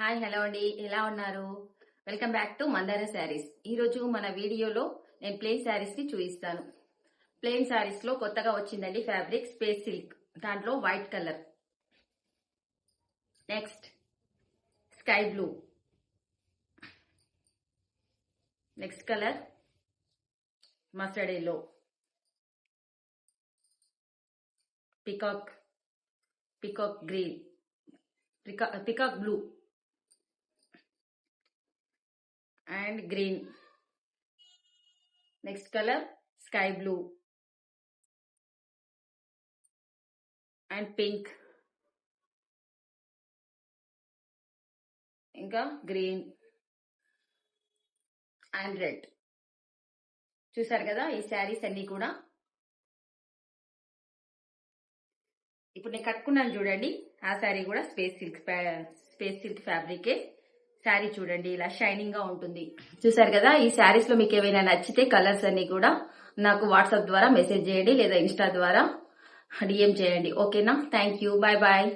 Hi hello అండి, ఎలా ఉన్నారు? వెల్కమ్ బ్యాక్ టు మందార శారీస్. ఈరోజు మన వీడియోలో నేను ప్లెయిన్ శారీస్ ని చూపిస్తాను. ప్లెయిన్ శారీస్ లో కొత్తగా వచ్చిందండి ఫ్యాబ్రిక్ స్పేస్ సిల్క్, దాంట్లో white colour, next sky blue, next colour mustard yellow, peacock green, peacock blue and green. Next color sky blue and pink. ఇంకా గ్రీన్ అండ్ రెడ్. చూసారు కదా ఈ శారీస్ అన్ని కూడా. ఇప్పుడు నేను కట్టుకున్నాను చూడండి, ఆ శారీ కూడా స్పేస్ సిల్క్ ఫ్యాబ్రికే. శారీ చూడండి ఇలా షైనింగ్ గా ఉంటుంది. చూసారు కదా, ఈ శారీస్ లో మీకు ఏమైనా నచ్చితే కలర్స్ అన్ని కూడా నాకు వాట్సాప్ ద్వారా మెసేజ్ చేయండి లేదా ఇన్స్టా ద్వారా డిఎం చేయండి. ఓకేనా? Thank you, bye bye.